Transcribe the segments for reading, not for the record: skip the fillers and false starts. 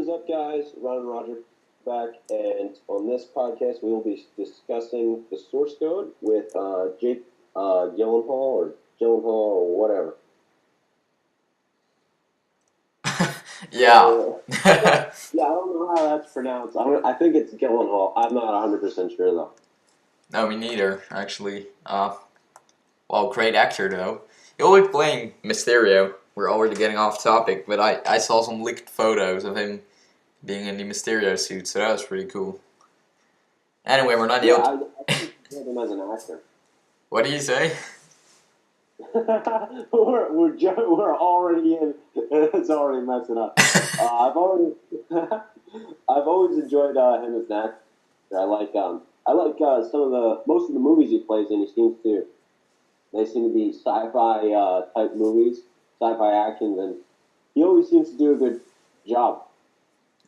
What is up, guys? Ron and Roger back, and on this podcast, we will be discussing the source code with Jake Gyllenhaal or whatever. Yeah. Yeah, I don't know how that's pronounced. I think it's Gyllenhaal. I'm not 100% sure though. No, me neither, actually. Well, great actor though. He'll be playing Mysterio. We're already getting off topic, but I saw some leaked photos of him being in the Mysterio suit, so that was pretty cool. Anyway, we're not I think him as an actor. What do you say? we're already in. It's already messing up. I've always enjoyed him as an actor. I like most of the movies he plays in. They seem to be sci-fi type movies, sci-fi actions, and he always seems to do a good job.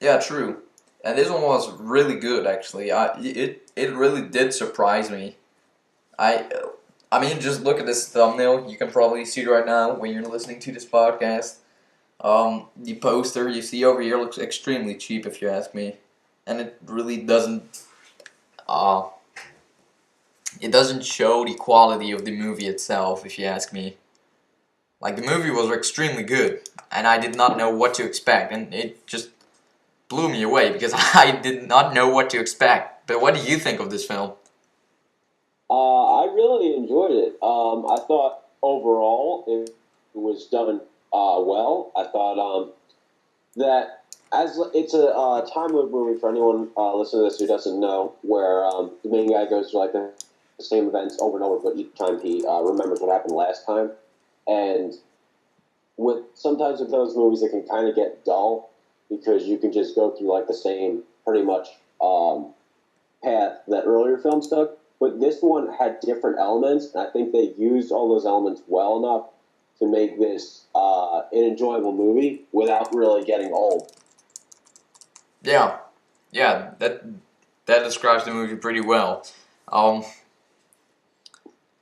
Yeah, true. And this one was really good, actually. It really did surprise me. I mean, just look at this thumbnail. You can probably see it right now when you're listening to this podcast. The poster you see over here looks extremely cheap, if you ask me, and it really doesn't. It doesn't show the quality of the movie itself, if you ask me. Like, the movie was extremely good, and I did not know what to expect, and it just blew me away because I did not know what to expect. But what do you think of this film? I really enjoyed it. I thought overall it was done well. I thought that as it's a time loop movie for anyone listening to this who doesn't know, where the main guy goes through like the same events over and over, but each time he remembers what happened last time. And sometimes with those movies, it can kind of get dull because you can just go through like the same pretty much path that earlier films took. But this one had different elements, and I think they used all those elements well enough to make this an enjoyable movie without really getting old. Yeah, that describes the movie pretty well.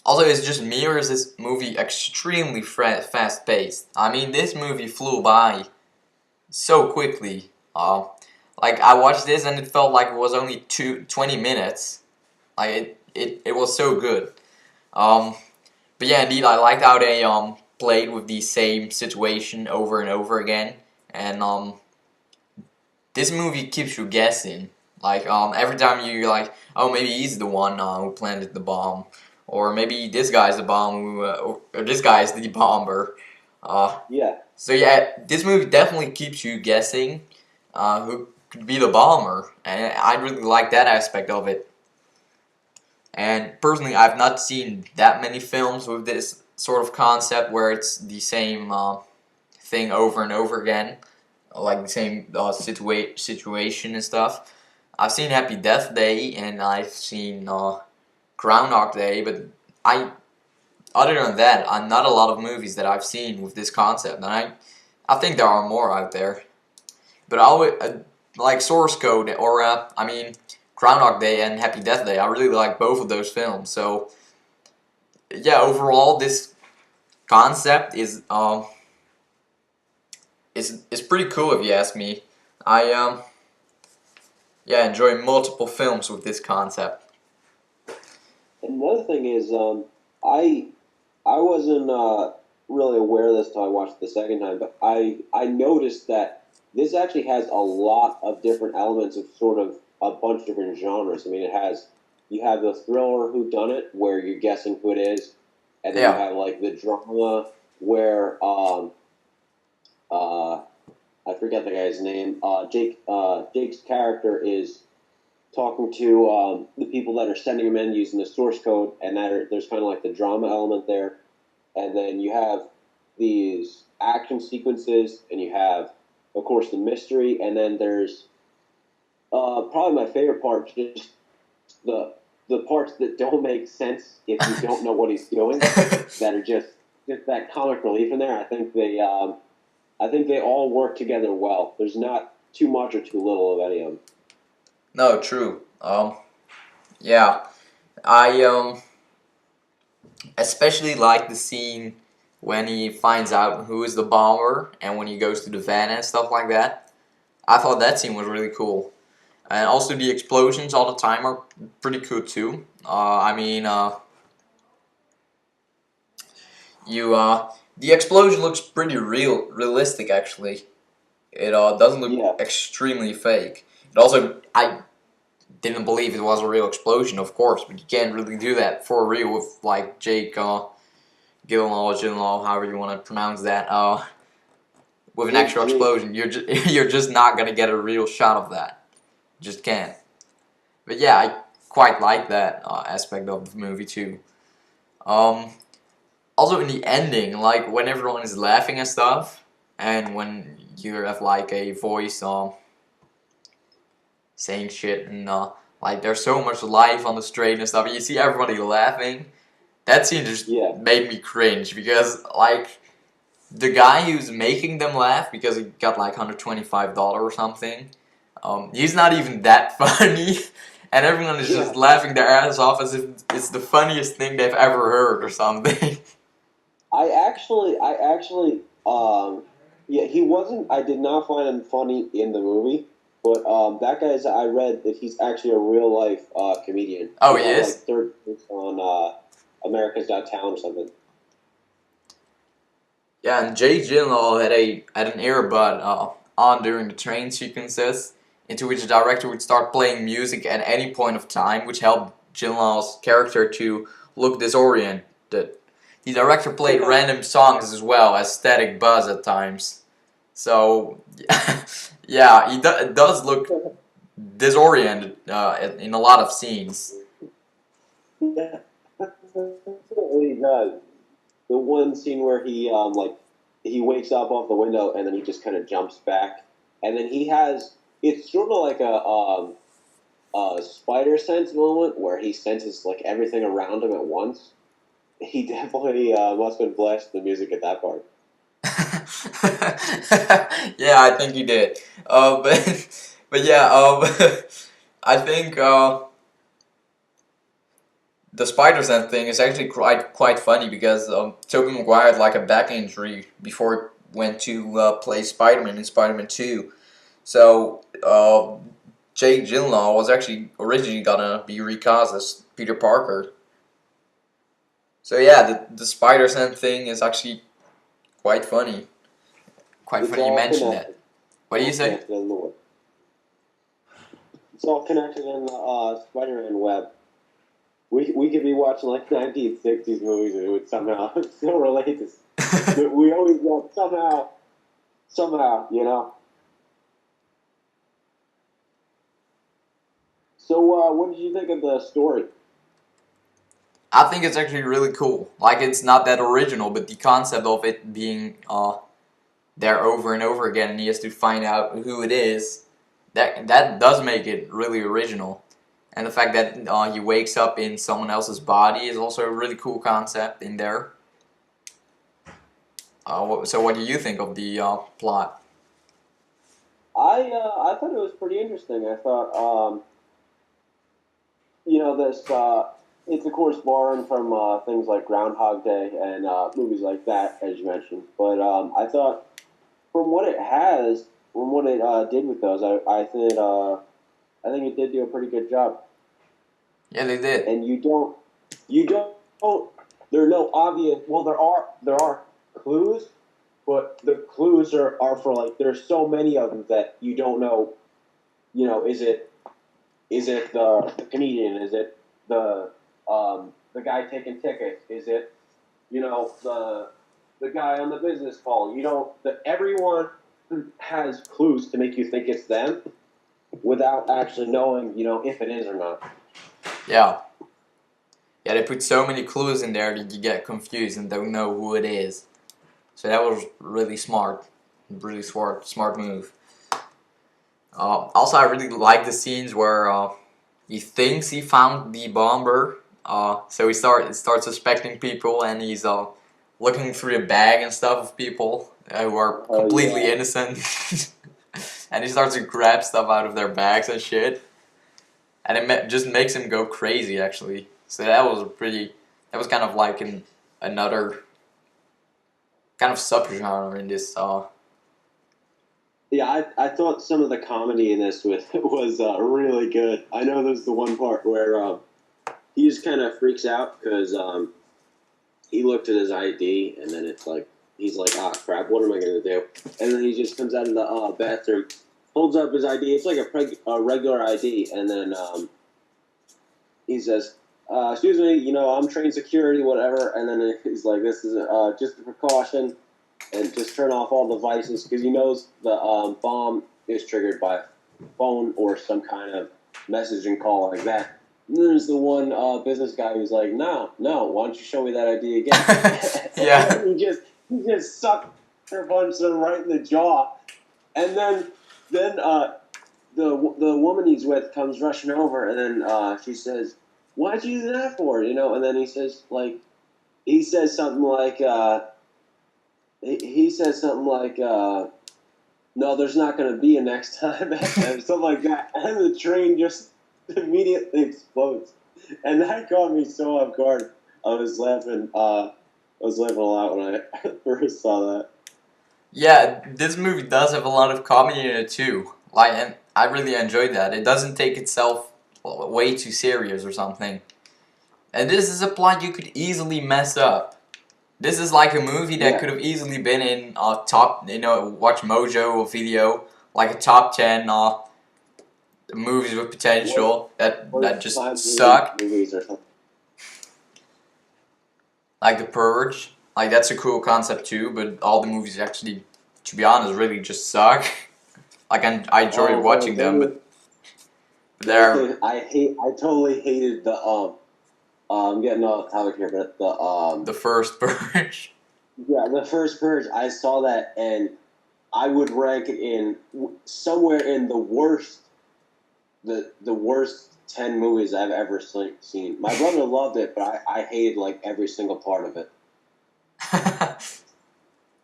Also, is it just me, or is this movie extremely fast-paced? I mean, this movie flew by so quickly. Like, I watched this and it felt like it was only 20 minutes. Like, it was so good. But yeah, indeed, I liked how they played with the same situation over and over again. And this movie keeps you guessing. Like, every time you're like, oh, maybe he's the one who planted the bomb. Or maybe this guy's the bomb who, or this guy's the bomber. Yeah. So yeah, this movie definitely keeps you guessing who could be the bomber. And I really like that aspect of it. And personally, I've not seen that many films with this sort of concept where it's the same thing over and over again, like the same situation and stuff. I've seen Happy Death Day and I've seen Groundhog Day, but other than that, not a lot of movies that I've seen with this concept, and I think there are more out there. But I always like Source Code or Groundhog Day and Happy Death Day. I really like both of those films. So yeah, overall, this concept is pretty cool if you ask me. I enjoy multiple films with this concept. And another thing is, I wasn't really aware of this until I watched it the second time, but I noticed that this actually has a lot of different elements of sort of a bunch of different genres. I mean, you have the thriller whodunit where you're guessing who it is, and then you have like the drama where I forget the guy's name. Jake's character is talking to the people that are sending him in using the source code, and there's kind of like the drama element there. And then you have these action sequences, and you have, of course, the mystery, and then there's probably my favorite part, just the parts that don't make sense if you don't know what he's doing, that are just that comic relief in there. I think they all work together well. There's not too much or too little of any of them. No, true. Yeah, I especially like the scene when he finds out who is the bomber and when he goes to the van and stuff like that. I thought that scene was really cool. And also the explosions all the time are pretty cool too. I mean, the explosion looks pretty realistic actually. It doesn't look Yeah, extremely fake. It also, I didn't believe it was a real explosion, of course, but you can't really do that for real with like Jake Gyllenhaal, however you want to pronounce that. With an Jake actual G. explosion, you're just not gonna get a real shot of that. Just can't. But yeah, I quite like that aspect of the movie too. Um, Also in the ending, like when everyone is laughing and stuff, and when you have like a voice saying shit and like there's so much life on the street and stuff, and you see everybody laughing. That scene just Yeah, made me cringe because like the guy who's making them laugh because he got like $125 or something. He's not even that funny, and everyone is yeah. just laughing their ass off as if it's the funniest thing they've ever heard or something. Yeah, he wasn't. I did not find him funny in the movie, but that guy's. I read that he's actually a real life comedian. Oh, He he got like is? third place on America's Got Talent or something. Yeah, and Jay Gyllenhaal had an earbud on during the train sequences, into which the director would start playing music at any point of time, which helped Gyllenhaal's character to look disoriented. The director played random songs as well as static buzz at times. So, yeah, it does look disoriented in a lot of scenes. Yeah, he does. The one scene where he wakes up off the window and then he just kind of jumps back, and then he has it's sort of like a spider sense moment where he senses like everything around him at once. He definitely must have been blessed with the music at that part. Yeah, I think he did. But yeah, I think the spider sense thing is actually quite funny because Tobey Maguire had like a back injury before he went to play Spider-Man in Spider-Man 2. So Jake Gyllenhaal was actually originally gonna be recast as Peter Parker. So yeah, the spider sense thing is actually quite funny. Quite It's funny you all mentioned that. connected. What do you All say? connected in the web. It's all connected in the Spider-Man web. We could be watching like 1960s movies and it would somehow still relate to. But we always go somehow, you know. So, what did you think of the story? I think it's actually really cool. Like it's not that original, but the concept of it being there over and over again, and he has to find out who it is. That does make it really original, and the fact that he wakes up in someone else's body is also a really cool concept in there. So what do you think of the plot? I thought it was pretty interesting. I thought this it's of course borrowed from things like Groundhog Day and movies like that, as you mentioned. But I thought from what it did with those, I think it did do a pretty good job. Yeah, they did. And you don't, there are no obvious. Well, there are clues, but the clues are for like there's so many of them that you don't know. You know, is it the comedian? Is it the guy taking tickets? Is it the guy on the business call? You know, everyone has clues to make you think it's them without actually knowing if it is or not. Yeah. Yeah, they put so many clues in there that you get confused and don't know who it is. So that was really smart. Really smart move. Also, I really like the scenes where he thinks he found the bomber. So he starts suspecting people, and he's looking through the bag and stuff of people who are completely innocent. And he starts to grab stuff out of their bags and shit. And it just makes him go crazy, actually. So that was kind of like another kind of subgenre in this Yeah, I thought some of the comedy in this was really good. I know there's the one part where he just kind of freaks out because he looked at his ID and then it's like he's like, ah, crap, what am I gonna do? And then he just comes out of the bathroom, holds up his ID. It's like a regular ID, and then he says, "Excuse me, I'm trained security, whatever." And then he's like, "This is just a precaution, and just turn off all devices because he knows the bomb is triggered by phone or some kind of messaging call like that." And then there's the one business guy who's like, "No, no, why don't you show me that ID again?" Yeah. And he just sucked her punch him right in the jaw, and then the woman he's with comes rushing over, and then she says, "Why'd you do that for?" And then he says something like he says something like no, there's not going to be a next time, and something like that, and the train just immediately explodes, and that caught me so off guard. I was laughing a lot when I first saw that. Yeah, this movie does have a lot of comedy in it too. Like, and I really enjoyed that. It doesn't take itself way too serious or something. And this is a plot you could easily mess up. This is like a movie that Yeah. could have easily been in top, Watch Mojo or video, like a top 10 movies with potential that just suck. Movies or something. Like The Purge. Like, that's a cool concept too, but all the movies actually, to be honest, really just suck. Like, I enjoyed watching them, but they're... I totally hated the I'm getting off topic here, but The first Purge. yeah, the first Purge. I saw that, and I would rank it in somewhere in the worst, the worst 10 movies I've ever seen. My brother loved it, but I hated like every single part of it.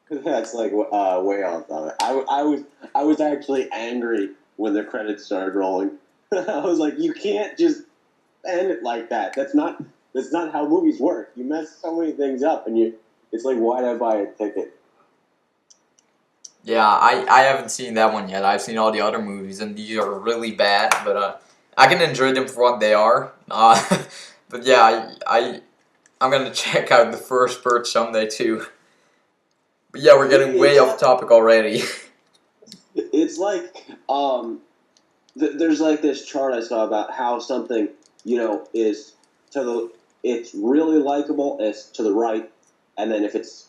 That's like way off topic. I was actually angry when the credits started rolling. I was like, you can't just end it like that. That's not how movies work. You mess so many things up, and it's like, why'd I buy a ticket? Yeah, I haven't seen that one yet. I've seen all the other movies, and these are really bad, but I can enjoy them for what they are. But yeah, I'm gonna check out the first Purge someday too. But yeah, we're getting way off topic already. It's like there's like this chart I saw about how something is it's really likable, it's to the right, and then if it's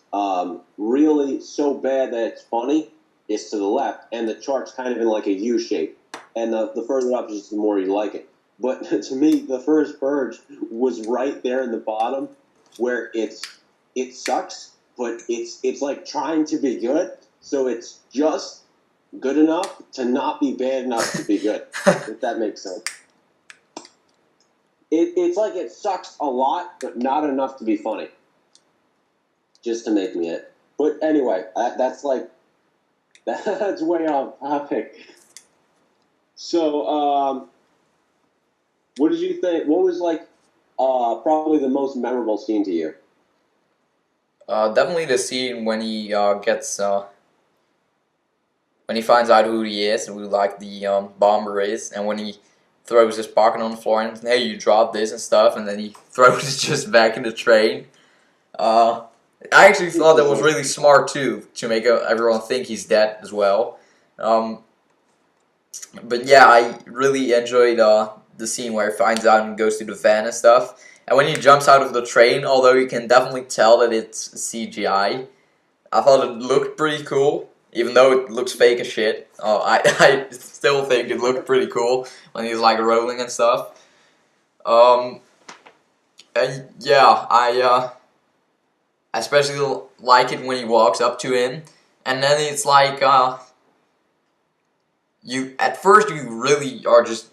really so bad that it's funny, it's to the left, and the chart's kind of in like a U shape, and the further up is the more you like it. But to me, the first Purge was right there in the bottom, where it sucks, but it's like trying to be good, so it's just good enough to not be bad enough to be good. If that makes sense. It's like it sucks a lot, but not enough to be funny. Just to make me it. But anyway, that's way off topic. So, what did you think? What was like probably the most memorable scene to you? Definitely the scene when he gets when he finds out who he is, who like the bomber is, and when he throws his pocket on the floor and hey, you dropped this and stuff, and then he throws it just back in the train. I actually thought that was really smart too, to make everyone think he's dead as well. But yeah, I really enjoyed the scene where he finds out and goes to the van and stuff. And when he jumps out of the train, although you can definitely tell that it's CGI, I thought it looked pretty cool. Even though it looks fake as shit, I still think it looked pretty cool when he's like rolling and stuff. And yeah, I especially like it when he walks up to him, and then it's like you at first you really are just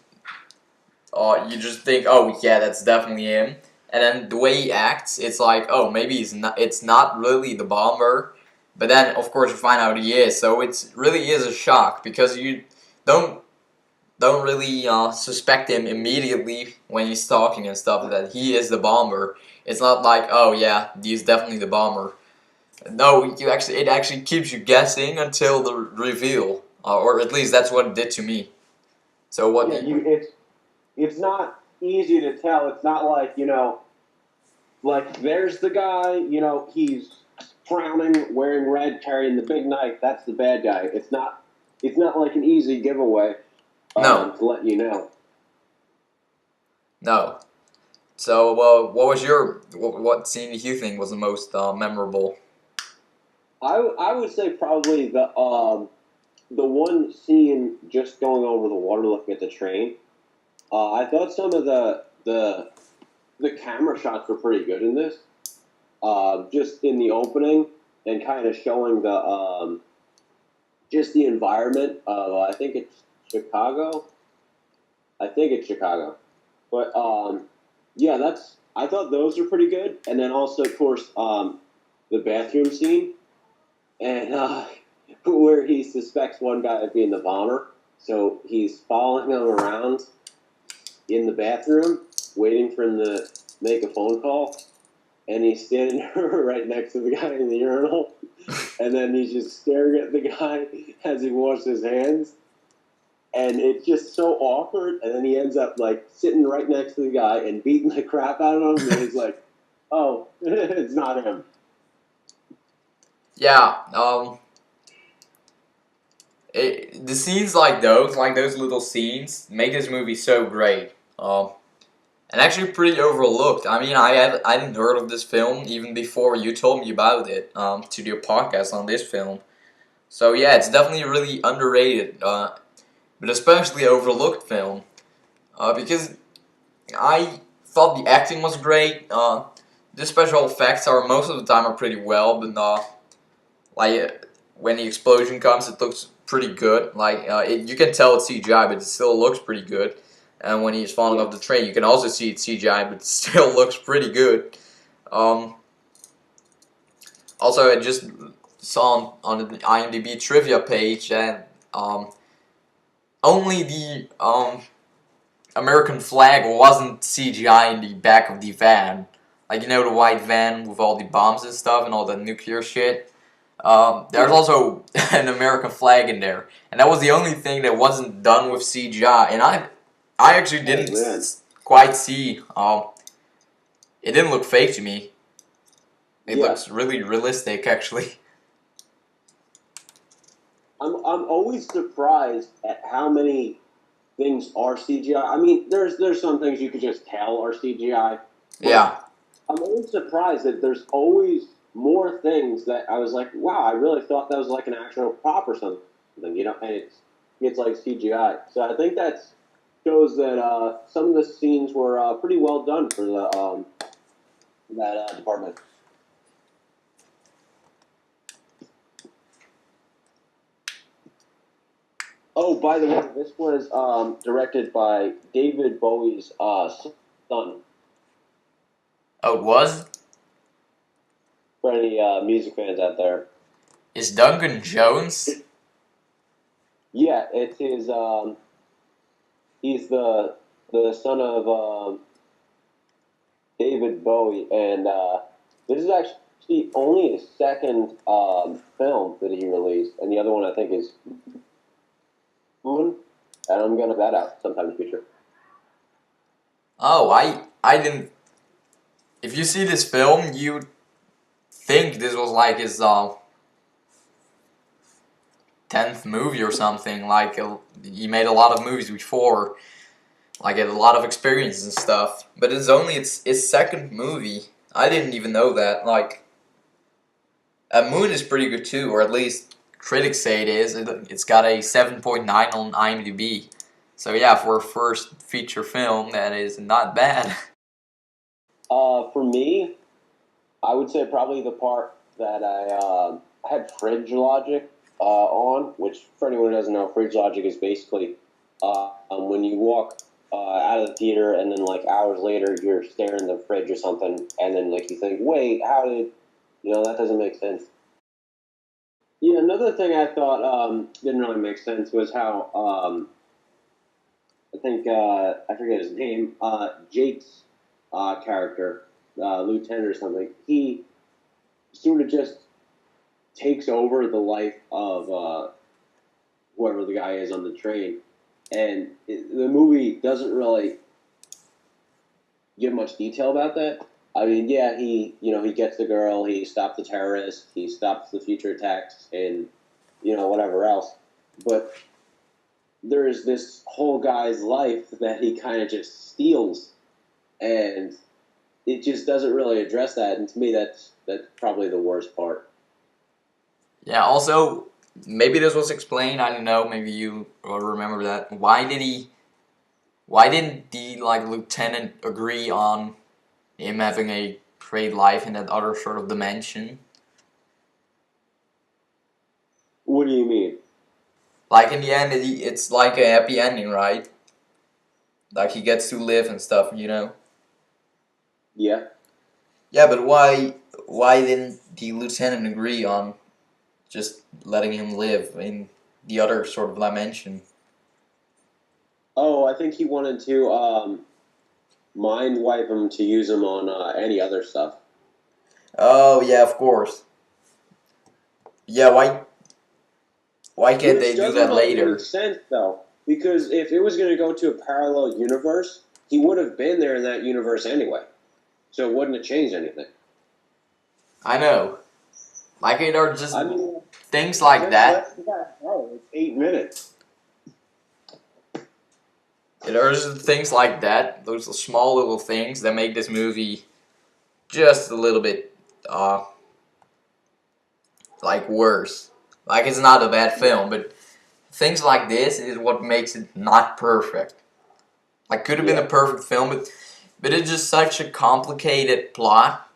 you just think, oh yeah, that's definitely him, and then the way he acts, it's like, oh, maybe it's not really the bomber. But then, of course, you find out he is, so it really is a shock because you don't really suspect him immediately when he's talking and stuff that he is the bomber. It's not like, oh yeah, he's definitely the bomber. No, it actually keeps you guessing until the reveal. or at least that's what it did to me. So what? Yeah, it's not easy to tell. It's not like, like there's the guy, he's frowning, wearing red, carrying the big knife. That's the bad guy. It's not like an easy giveaway No, to let you know. no. So what was what scene do you think was the most memorable? I would say probably the one scene just going over the water, looking at the train. I thought some of the camera shots were pretty good in this. Just in the opening and kind of showing the just the environment of I think it's Chicago. I think it's Chicago, but yeah, I thought those were pretty good. And then also, of course, the bathroom scene and where he suspects one guy of being the bomber, so he's following him around in the bathroom, waiting for him to make a phone call. And he's standing right next to the guy in the urinal, and then he's just staring at the guy as he washes his hands, and it's just so awkward. And then he ends up like sitting right next to the guy and beating the crap out of him, and he's like, "Oh, it's not him." Yeah, the scenes like those little scenes, make this movie so great. And actually pretty overlooked. I mean, I hadn't heard of this film even before you told me about it to do a podcast on this film. So yeah, it's definitely a really underrated, but especially overlooked film because I thought the acting was great. The special effects are most of the time are pretty well, but when the explosion comes, it looks pretty good. You can tell it's CGI, but it still looks pretty good. And when he's falling off the train, you can also see it's CGI, but it still looks pretty good. Also, I just saw on the IMDb trivia page that only the American flag wasn't CGI in the back of the van. Like, the white van with all the bombs and stuff and all the nuclear shit. There's also an American flag in there. And that was the only thing that wasn't done with CGI. And I actually didn't quite see. It didn't look fake to me. It looks really realistic, actually. I'm always surprised at how many things are CGI. I mean, there's some things you could just tell are CGI. Yeah. I'm always surprised that there's always more things that I was like, wow, I really thought that was like an actual prop or something, and it's like CGI. So I think that shows that some of the scenes were pretty well done for the that department. Oh, by the way, this was directed by David Bowie's son. Oh, it was? For any music fans out there. Is Duncan Jones? Yeah, it's his. He's the son of David Bowie, and this is actually only his second film that he released, and the other one I think is Moon, and I'm gonna that out sometime in the future. Oh, I didn't. If you see this film, you think this was like his 10th movie or something. Like he made a lot of movies before, like had a lot of experience and stuff. But it's only his second movie. I didn't even know that. Like, Moon is pretty good too, or at least critics say it is. It's got a 7.9 on IMDb. So yeah, for a first feature film, that is not bad. For me, I would say probably the part that I had fridge logic on, which for anyone who doesn't know, fridge logic is basically when you walk out of the theater and then like hours later you're staring at the fridge or something, and then like you think, wait, how did that doesn't make sense. Yeah, another thing I thought didn't really make sense was how I think I forget his name, Jake's character, lieutenant or something. He sort of just takes over the life of whoever guy is on the train, and the movie doesn't really give much detail about that. I mean, yeah, he gets the girl, he stops the terrorist, he stops the future attacks, and whatever else. But there's this whole guy's life that he kind of just steals, and it just doesn't really address that. And to me, that's probably the worst part. Yeah. Also, maybe this was explained. I don't know. Maybe you will remember that. Why didn't the lieutenant agree on him having a great life in that other sort of dimension? What do you mean? Like in the end, it's like a happy ending, right? Like he gets to live and stuff, Yeah. Yeah, but why didn't the lieutenant agree on just letting him live in the other sort of dimension? Oh, I think he wanted to mind wipe him to use him on any other stuff. Oh yeah, of course. Yeah, why can't Which they do doesn't that really later? make sense, though, because if it was going to go to a parallel universe, he would have been there in that universe anyway. So it wouldn't have changed anything. I know. Like it are just I mean, things like that. It's 8 minutes. It are just things like that. Those small little things that make this movie just a little bit worse. Like it's not a bad film, but things like this is what makes it not perfect. Like could have been a perfect film, but it's just such a complicated plot.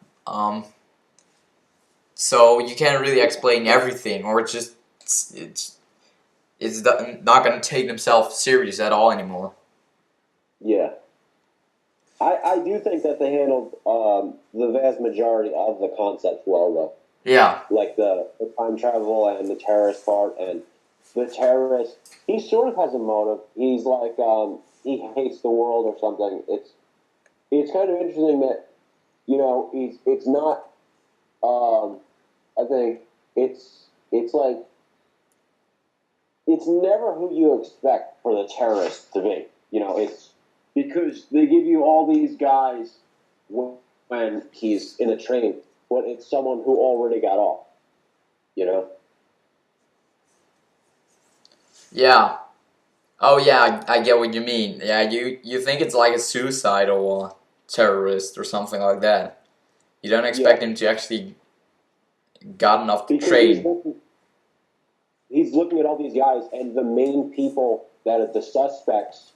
So you can't really explain everything, or it's not going to take themselves serious at all anymore. Yeah. I do think that they handled the vast majority of the concepts well, though. Yeah. Like the time travel and the terrorist part, and the terrorist, he sort of has a motive. He's like, he hates the world or something. It's kind of interesting that, it's not, I think, it's like, it's never who you expect for the terrorist to be. It's because they give you all these guys when he's in a train, but it's someone who already got off. Yeah. Oh yeah, I get what you mean. Yeah, you think it's like a suicidal terrorist or something like that. You don't expect him to actually got enough to Because train. he's looking at all these guys, and the main people that are the suspects,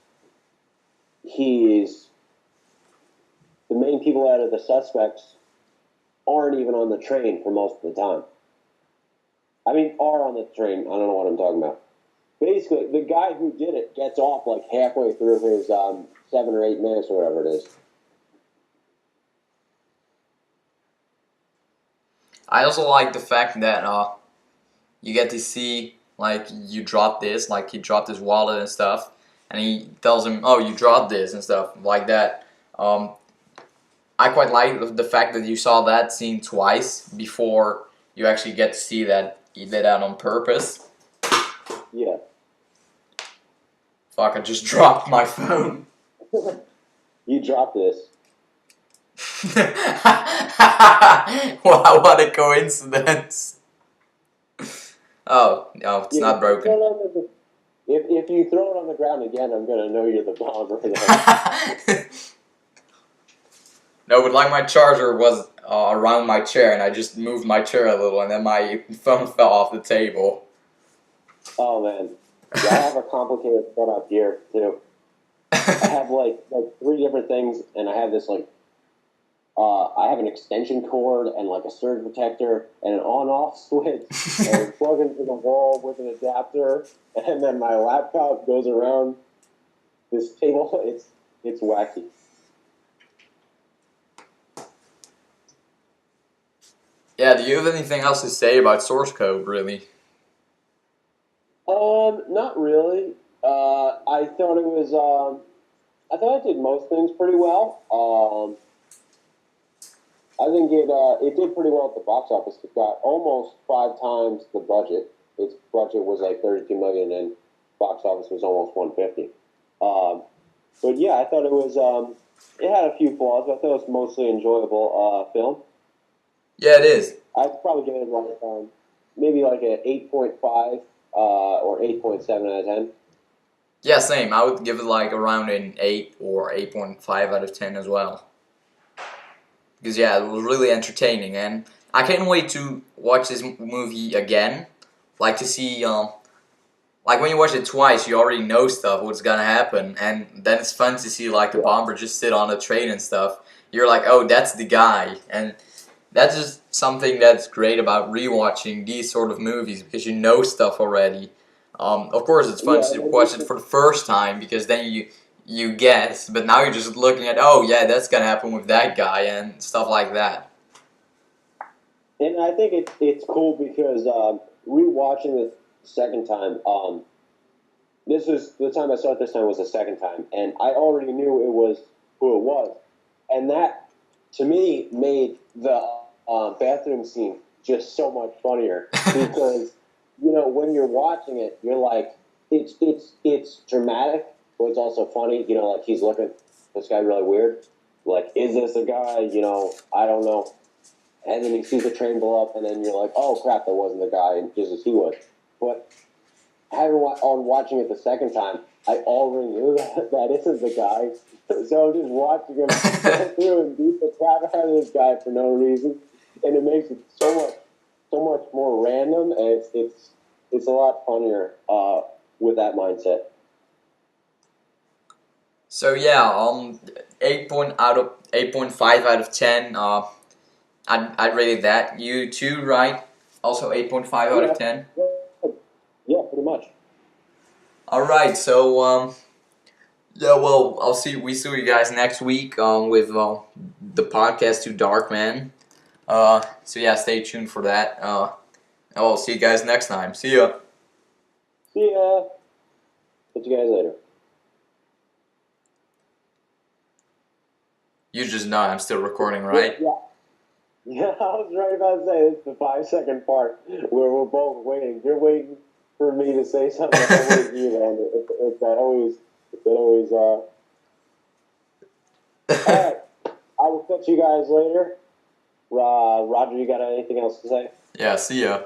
the main people out of the suspects aren't even on the train for most of the time. I mean, are on the train. I don't know what I'm talking about. Basically, the guy who did it gets off like halfway through his 7 or 8 minutes or whatever it is. I also like the fact that you get to see like you drop this, like he dropped his wallet and stuff, and he tells him, "Oh, you dropped this" and stuff like that. I quite like the fact that you saw that scene twice before you actually get to see that he did that on purpose. Yeah. Fuck! I just dropped my phone. You dropped this. Wow, what a coincidence. Oh, no, it's not broken. If you throw it on the ground again, I'm going to know you're the bomber. No, but like my charger was around my chair, and I just moved my chair a little, and then my phone fell off the table. Oh, man. Yeah, I have a complicated setup here, too. I have, like 3 different things, and I have this, I have an extension cord and, like, a surge protector and an on-off switch, and it's plugged into the wall with an adapter, and then my laptop goes around this table. It's wacky. Yeah, do you have anything else to say about source code, really? Not really. I thought it was, I thought it did most things pretty well. I think it did pretty well at the box office. It got almost 5 times the budget. Its budget was like $32 million, and box office was almost 150. But yeah, I thought it was. It had a few flaws, but I thought it was mostly enjoyable film. Yeah, it is. I'd probably give it like maybe like an 8.5 or 8.7 out of 10. Yeah, same. I would give it like around an 8 or 8.5 out of 10 as well. Because yeah, it was really entertaining, and I can't wait to watch this movie again. Like to see, like when you watch it twice, you already know stuff, what's gonna happen, and then it's fun to see like the bomber just sit on a train and stuff. You're like, oh, that's the guy, and that's just something that's great about rewatching these sort of movies because you know stuff already. Of course, it's fun to watch it for the first time because then you guess, but now you're just looking at, oh yeah, that's gonna happen with that guy and stuff like that. And I think it's cool because rewatching the second time, this was the time I saw it. This time was the second time, and I already knew it was who it was, and that to me made the bathroom scene just so much funnier because when you're watching it, you're like it's dramatic, but it's also funny. Like he's looking at this guy really weird. Like, is this a guy? I don't know. And then he sees the train blow up, and then you're like, oh crap, that wasn't the guy, and just as he was. But on watching it the second time, I already knew that isn't the guy. So I'm just watching him go through and beat the crap out of this guy for no reason, and it makes it so much more random, and it's a lot funnier with that mindset. So yeah, 8.5 out of 10. I'd rated that. You too, right? Also 8.5 out of 10. Yeah, pretty much. All right, so yeah, well, we see you guys next week with the podcast Too Dark Man. So yeah, stay tuned for that. I'll see you guys next time. See ya. See ya. Catch you guys later. You just know I'm still recording, right? Yeah. Yeah, I was right about to say it's the 5-second part where we're both waiting. You're waiting for me to say something. I'm waiting for you to end it. It's that always. All right, I will catch you guys later. Roger, you got anything else to say? Yeah, see ya.